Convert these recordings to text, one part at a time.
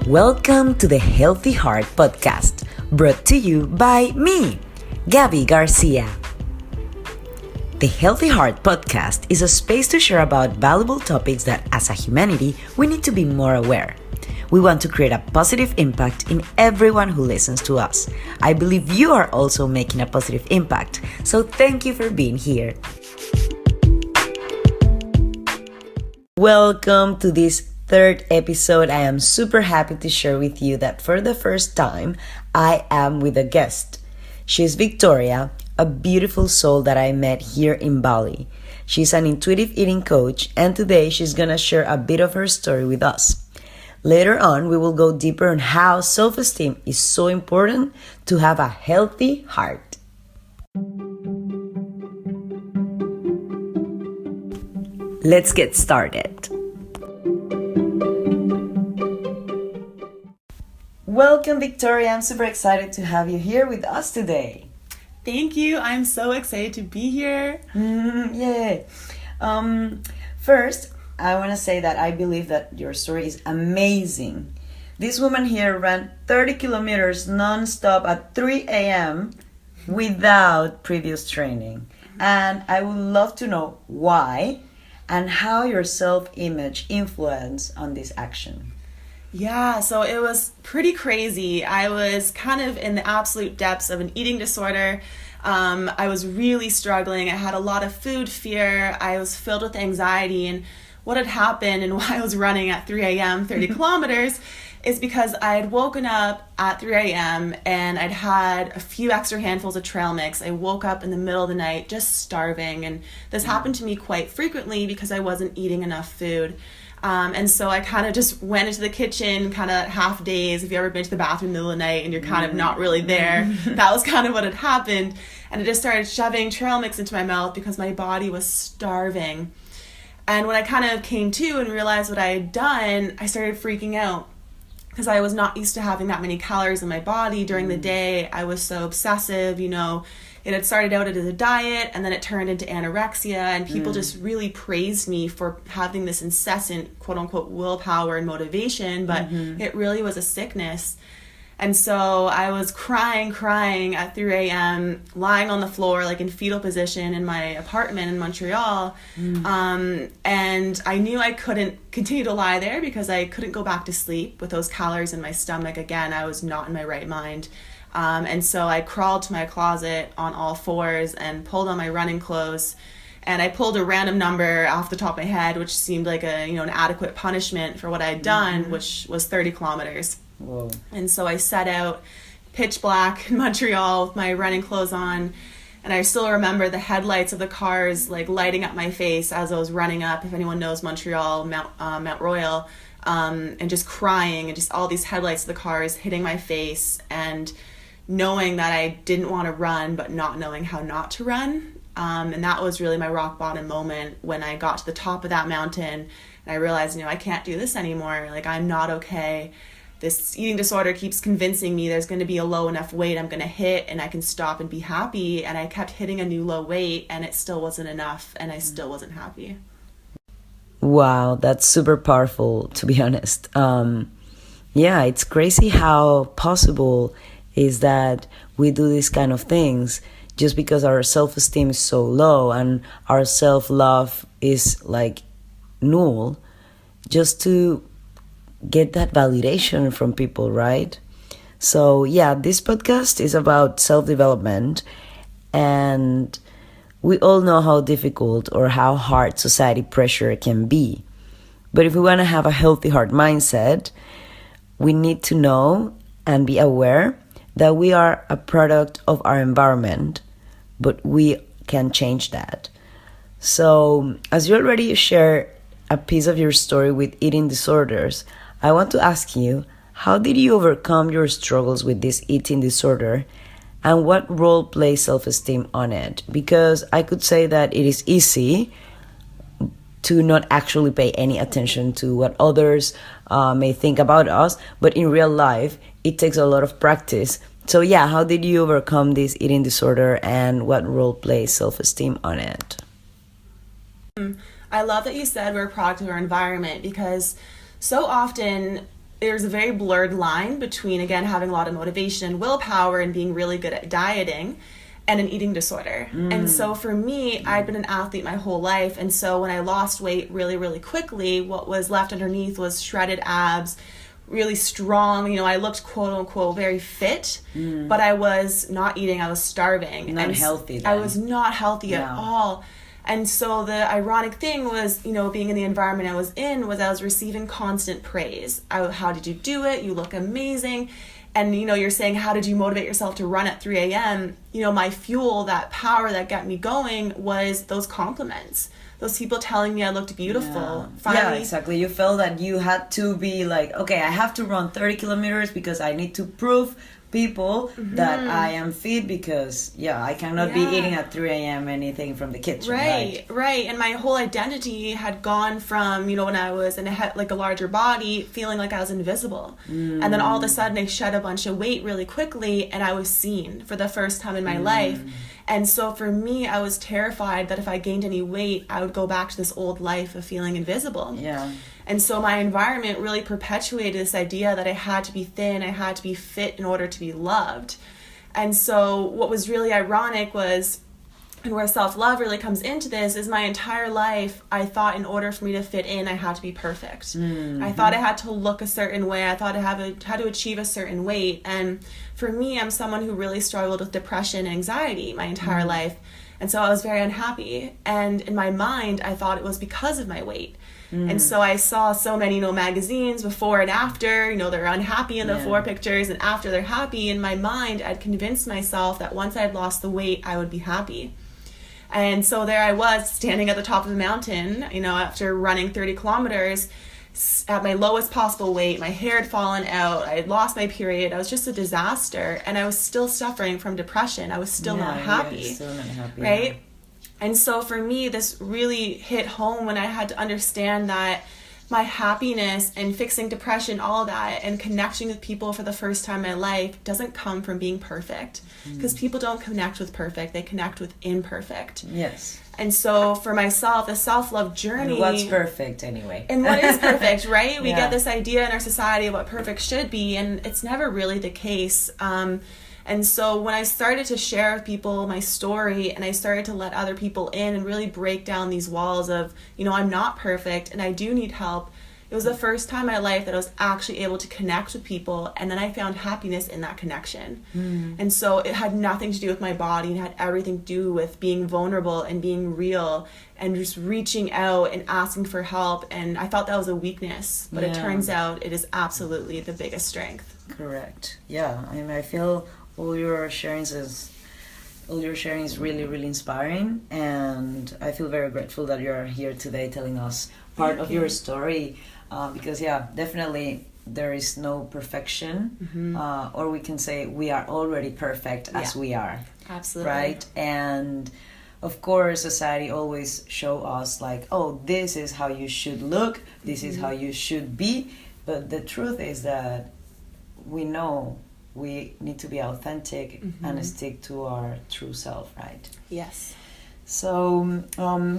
Welcome to the Healthy Heart Podcast, brought to you by me, Gabby Garcia. The Healthy Heart Podcast is a space to share about valuable topics that, as a humanity, we need to be more aware. We want to create a positive impact in everyone who listens to us. I believe you are also making a positive impact, so thank you for being here. Welcome to this third episode. I am super happy to share with you that for the first time, I am with a guest. She's Victoria, a beautiful soul that I met here in Bali. She's an intuitive eating coach, and today she's gonna share a bit of her story with us. Later on, we will go deeper on how self-esteem is so important to have a healthy heart. Let's get started. Welcome, Victoria. I'm super excited to have you here with us today. Thank you. I'm so excited to be here. Yay. First, I want to say that I believe that your story is amazing. This woman here ran 30 kilometers non-stop at 3 a.m. without previous training. And I would love to know why and how your self-image influenced on this action. Yeah, so it was pretty crazy. I was kind of in the absolute depths of an eating disorder. I was really struggling. I had a lot of food fear. I was filled with anxiety. And what had happened and why I was running at 3 a.m., 30 kilometers, is because I had woken up at 3 a.m. and I'd had a few extra handfuls of trail mix. I woke up in the middle of the night just starving. And this happened to me quite frequently because I wasn't eating enough food. And so I kind of just went into the kitchen, kind of half days. If you ever been to the bathroom in the middle of the night and you're kind of not really there, that was kind of what had happened. And I just started shoving trail mix into my mouth because my body was starving. And when I kind of came to and realized what I had done, I started freaking out because I was not used to having that many calories in my body during the day. I was so obsessive, It had started out as a diet and then it turned into anorexia, and people just really praised me for having this incessant quote unquote willpower and motivation, but it really was a sickness. And so I was crying at 3 a.m., lying on the floor like in fetal position in my apartment in Montreal. And I knew I couldn't continue to lie there because I couldn't go back to sleep with those calories in my stomach. Again, I was not in my right mind. And so I crawled to my closet on all fours and pulled on my running clothes, and I pulled a random number off the top of my head, which seemed like an adequate punishment for what I had done, which was 30 kilometers. Whoa. And so I set out pitch black in Montreal with my running clothes on, and I still remember the headlights of the cars like lighting up my face as I was running up, if anyone knows Montreal, Mount Royal, and just crying, and just all these headlights of the cars hitting my face, and knowing that I didn't want to run, but not knowing how not to run. And that was really my rock bottom moment when I got to the top of that mountain and I realized, I can't do this anymore. Like, I'm not okay. This eating disorder keeps convincing me there's going to be a low enough weight I'm going to hit and I can stop and be happy. And I kept hitting a new low weight and it still wasn't enough and I still wasn't happy. Wow, that's super powerful, to be honest. Yeah, it's crazy how possible is that we do these kind of things just because our self-esteem is so low and our self-love is like null, just to get that validation from people, right? So yeah, this podcast is about self-development, and we all know how difficult or how hard society pressure can be. But if we want to have a healthy heart mindset, we need to know and be aware that we are a product of our environment, but we can change that. So, as you already share a piece of your story with eating disorders, I want to ask you, how did you overcome your struggles with this eating disorder, and what role plays self-esteem on it? Because I could say that it is easy to not actually pay any attention to what others may think about us, but in real life, it takes a lot of practice. So yeah, how did you overcome this eating disorder, and what role plays self-esteem on it? I love that you said we're a product of our environment, because so often there's a very blurred line between, again, having a lot of motivation and willpower and being really good at dieting and an eating disorder. And so for me, I'd been an athlete my whole life. And so when I lost weight really, really quickly, what was left underneath was shredded abs, really strong. I looked quote unquote very fit, but I was not eating. I was starving. Not healthy then. I was not healthy at all. And so the ironic thing was, being in the environment I was in, was I was receiving constant praise. How did you do it? You look amazing. And, you're saying, how did you motivate yourself to run at 3 a.m.? My fuel, that power that got me going was those compliments. Those people telling me I looked beautiful. Yeah, exactly. You felt that you had to be like, okay, I have to run 30 kilometers because I need to prove people that I am fit, because I cannot be eating at 3 a.m. anything from the kitchen. Right. And my whole identity had gone from, when I was in a larger body, feeling like I was invisible. And then all of a sudden I shed a bunch of weight really quickly, and I was seen for the first time in my life. And so for me, I was terrified that if I gained any weight, I would go back to this old life of feeling invisible. Yeah. And so my environment really perpetuated this idea that I had to be thin, I had to be fit in order to be loved. And so what was really ironic was, and where self-love really comes into this, is my entire life I thought in order for me to fit in, I had to be perfect. I thought I had to look a certain way. I thought I had to achieve a certain weight. And for me, I'm someone who really struggled with depression and anxiety my entire life. And so I was very unhappy. And in my mind, I thought it was because of my weight. And so I saw so many, magazines before and after, they're unhappy in the 4 pictures, and after they're happy. In my mind, I'd convinced myself that once I'd lost the weight, I would be happy. And so there I was, standing at the top of the mountain, after running 30 kilometers, at my lowest possible weight. My hair had fallen out. I had lost my period. I was just a disaster. And I was still suffering from depression. I was still not happy. Still not happy. Right? Yeah. And so for me, this really hit home when I had to understand that my happiness and fixing depression, all that, and connecting with people for the first time in my life doesn't come from being perfect. Because people don't connect with perfect, they connect with imperfect. Yes. And so for myself, the self-love journey... And what's perfect anyway? And what is perfect, right? We get this idea in our society of what perfect should be, and it's never really the case. And so when I started to share with people my story, and I started to let other people in and really break down these walls of, I'm not perfect and I do need help, it was the first time in my life that I was actually able to connect with people, and then I found happiness in that connection. And so it had nothing to do with my body, and had everything to do with being vulnerable and being real and just reaching out and asking for help. And I thought that was a weakness, but it turns out it is absolutely the biggest strength. Correct. Yeah, I feel all your sharing is really, really inspiring, and I feel very grateful that you're here today telling us part of your story, because definitely there is no perfection, or we can say we are already perfect as we are. Absolutely. Right? And of course society always show us like, oh, this is how you should look, this is how you should be, but the truth is that we know we need to be authentic and stick to our true self, right? Yes. So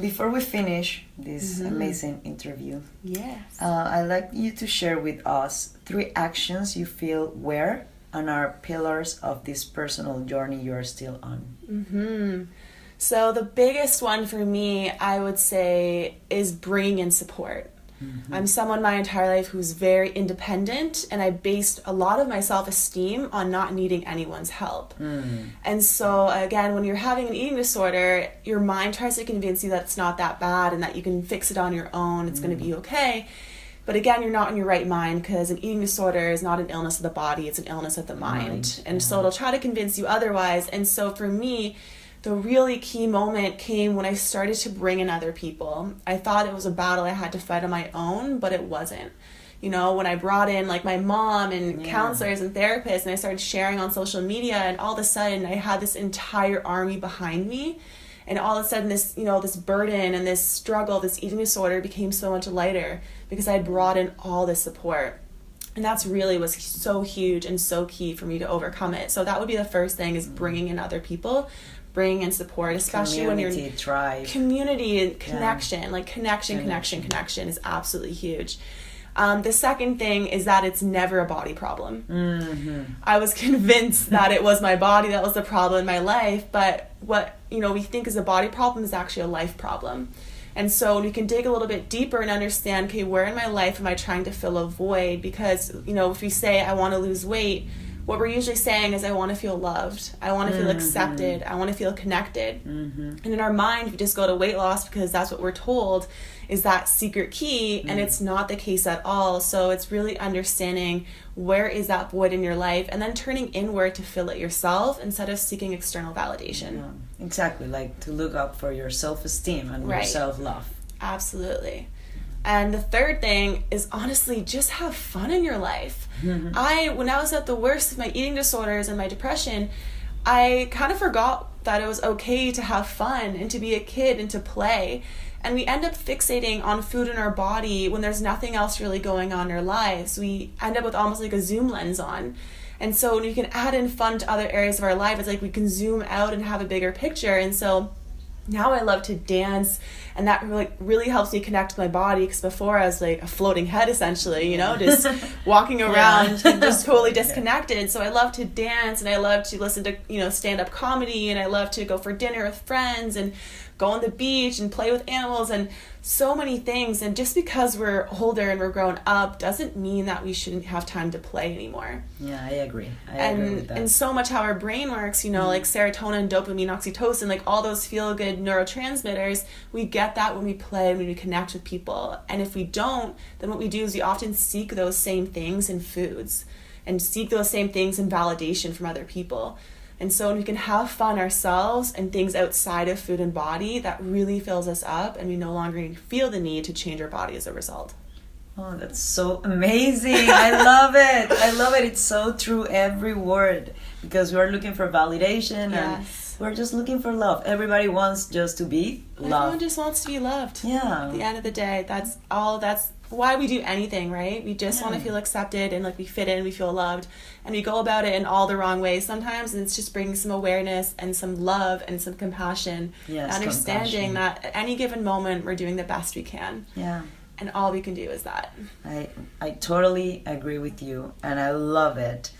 before we finish this amazing interview, I'd like you to share with us 3 actions you feel were and are pillars of this personal journey you're still on. So the biggest one for me, I would say, is bringing in support. I'm someone my entire life who's very independent, and I based a lot of my self-esteem on not needing anyone's help. And so again, when you're having an eating disorder, your mind tries to convince you that it's not that bad and that you can fix it on your own, it's going to be okay. But again, you're not in your right mind, because an eating disorder is not an illness of the body, it's an illness of the mind. And so it'll try to convince you otherwise. And so for me, the really key moment came when I started to bring in other people. I thought it was a battle I had to fight on my own, but it wasn't. When I brought in like my mom and counselors and therapists, and I started sharing on social media, and all of a sudden I had this entire army behind me. And all of a sudden this, this burden and this struggle, this eating disorder became so much lighter because I had brought in all this support. And that's really was so huge and so key for me to overcome it. So that would be the first thing, is bringing in other people, bringing in support, especially when you're tribe. Community and connection, like connection is absolutely huge. The second thing is that it's never a body problem. I was convinced that it was my body that was the problem in my life, but what we think is a body problem is actually a life problem. And so we can dig a little bit deeper and understand, okay, where in my life am I trying to fill a void? Because, if we say I want to lose weight, what we're usually saying is I want to feel loved. I want to feel accepted. I want to feel connected. And in our mind, we just go to weight loss because that's what we're told is that secret key, and it's not the case at all. So it's really understanding where is that void in your life and then turning inward to fill it yourself instead of seeking external validation. Yeah, exactly, like to look up for your self-esteem and your self-love. Absolutely. And the third thing is honestly just have fun in your life. When I was at the worst of my eating disorders and my depression, I kind of forgot that it was okay to have fun and to be a kid and to play. And we end up fixating on food in our body when there's nothing else really going on in our lives. We end up with almost like a zoom lens on. And so when we can add in fun to other areas of our life, it's like we can zoom out and have a bigger picture. And so now I love to dance, and that really helps me connect with my body, because before I was like a floating head essentially, just walking around and just totally disconnected. So I love to dance, and I love to listen to stand-up comedy, and I love to go for dinner with friends and go on the beach and play with animals and so many things. And just because we're older and we're grown up doesn't mean that we shouldn't have time to play anymore. Yeah, I agree. I agree with that. And so much how our brain works, like serotonin, dopamine, oxytocin, like all those feel-good neurotransmitters, we get that when we play, when we connect with people. And if we don't, then what we do is we often seek those same things in foods and seek those same things in validation from other people. And so when we can have fun ourselves and things outside of food and body, that really fills us up, and we no longer feel the need to change our body as a result. Oh, that's so amazing. I love it. I love it. It's so true, every word, because we're looking for validation and we're just looking for love. Everybody wants just to be loved. Everyone just wants to be loved. Yeah. At the end of the day, that's why we do anything, right? We just want to feel accepted and like we fit in, we feel loved, and we go about it in all the wrong ways sometimes, and it's just bringing some awareness and some love and some compassion, understanding that at any given moment we're doing the best we can. Yeah. And all we can do is that. I totally agree with you, and I love it.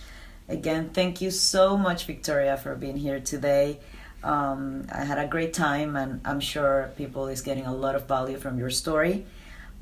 Again, thank you so much, Victoria, for being here today. I had a great time, and I'm sure people is getting a lot of value from your story.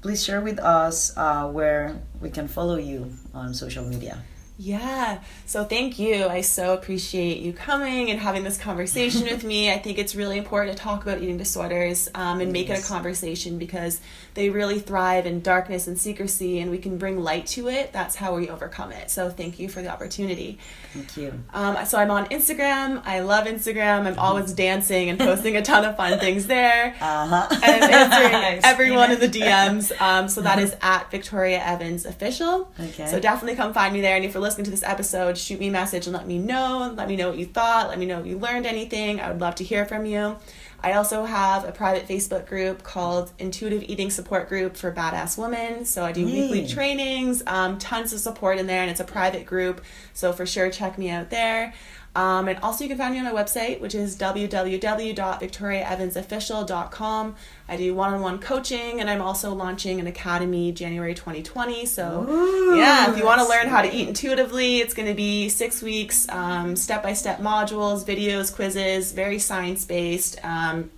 Please share with us where we can follow you on social media. Yeah, so thank you. I so appreciate you coming and having this conversation with me. I think it's really important to talk about eating disorders and make it a conversation, because they really thrive in darkness and secrecy, and we can bring light to it. That's how we overcome it. So thank you for the opportunity. Thank you. So I'm on Instagram. I love Instagram. I'm always dancing and posting a ton of fun things there. And I'm answering everyone in the DMs. So that is at Victoria Evans Official. Okay. So definitely come find me there. And if you're listening to this episode, shoot me a message and let me know. Let me know what you thought. Let me know if you learned anything. I would love to hear from you. I also have a private Facebook group called Intuitive Eating Support Group for Badass Women. So I do weekly trainings, tons of support in there, and it's a private group. So for sure, check me out there. And also you can find me on my website, which is www.victoriaevansofficial.com. I do one-on-one coaching, and I'm also launching an academy January 2020. So if you want to learn how to eat intuitively, it's going to be 6 weeks, step-by-step modules, videos, quizzes, very science-based,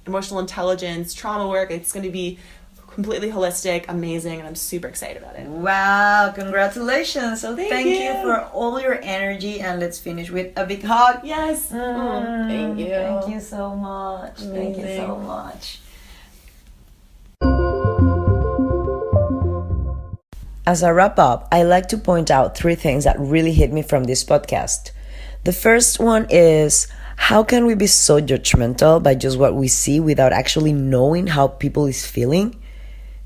emotional intelligence, trauma work. It's going to be completely holistic, amazing, and I'm super excited about it. Wow, congratulations. So thank you for all your energy, and let's finish with a big hug. Yes. Thank you. Thank you so much. Thank you so much. As a wrap up, I like to point out 3 things that really hit me from this podcast. The first one is, how can we be so judgmental by just what we see without actually knowing how people is feeling?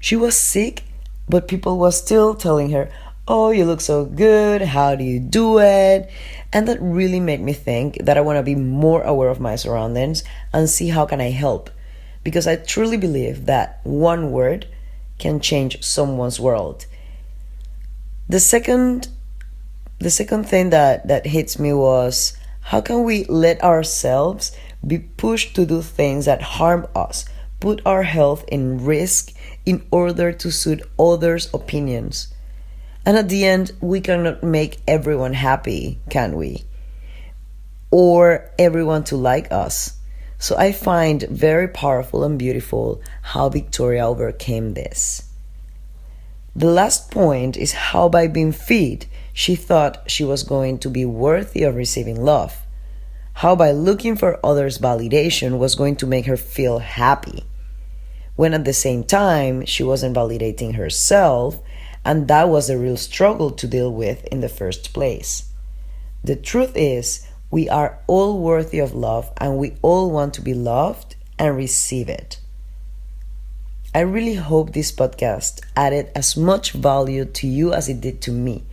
She was sick, but people were still telling her, oh, you look so good, how do you do it? And that really made me think that I want to be more aware of my surroundings and see how can I help. Because I truly believe that one word can change someone's world. The second thing that hits me was, how can we let ourselves be pushed to do things that harm us, put our health in risk in order to suit others' opinions? And at the end, we cannot make everyone happy, can we? Or everyone to like us. So I find very powerful and beautiful how Victoria overcame this. The last point is how by being fit, she thought she was going to be worthy of receiving love. How by looking for others' validation was going to make her feel happy. When at the same time, she wasn't validating herself, and that was a real struggle to deal with in the first place. The truth is, we are all worthy of love, and we all want to be loved and receive it. I really hope this podcast added as much value to you as it did to me,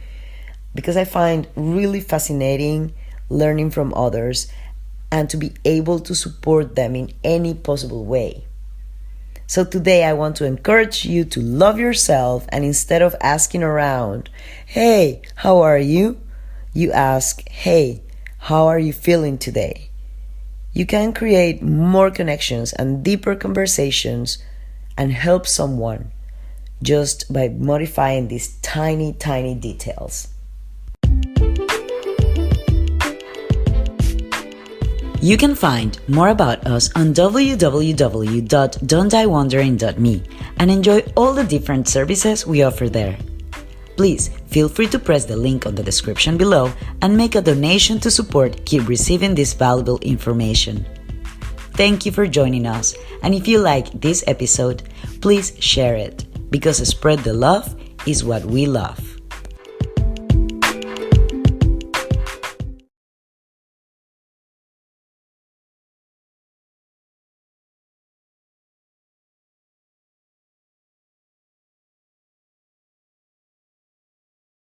because I find really fascinating learning from others and to be able to support them in any possible way. So today I want to encourage you to love yourself, and instead of asking around, "Hey, how are you?" you ask, "Hey, how are you feeling today?" You can create more connections and deeper conversations and help someone just by modifying these tiny, tiny details. You can find more about us on www.don'tdiewondering.me and enjoy all the different services we offer there. Please feel free to press the link on the description below and make a donation to support keep receiving this valuable information. Thank you for joining us, and if you like this episode, please share it, because spread the love is what we love.